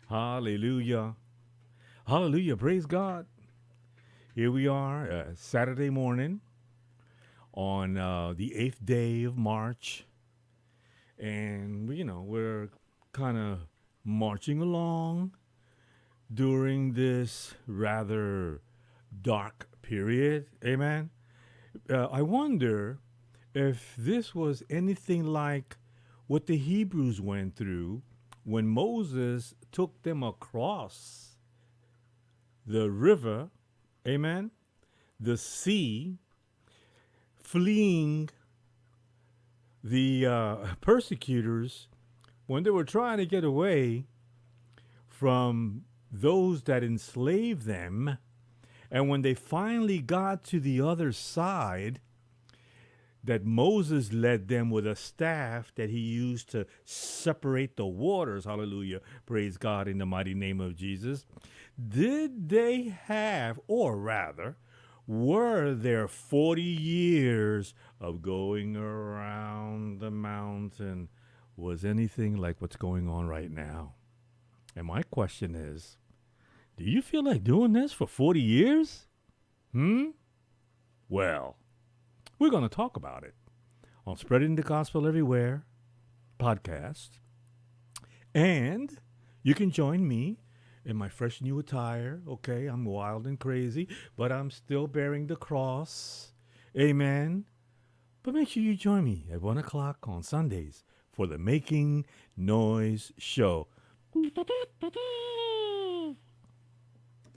Hallelujah. Hallelujah. Praise God. Here we are, Saturday morning on the 8th day of March. And, we're kind of marching along during this rather dark period. Amen. I wonder if this was anything like what the Hebrews went through when Moses took them across the river, amen, the sea, fleeing the persecutors when they were trying to get away from those that enslaved them. And when they finally got to the other side, that Moses led them with a staff that he used to separate the waters. Hallelujah. Praise God in the mighty name of Jesus. Did they have, or rather, were there 40 years of going around the mountain was anything like what's going on right now? And my question is, do you feel like doing this for 40 years? Hmm? Well, we're going to talk about it on Spreading the Gospel Everywhere podcast. And you can join me in my fresh new attire. Okay, I'm wild and crazy, but I'm still bearing the cross. Amen. But make sure you join me at 1 o'clock on Sundays for the Making Noise Show.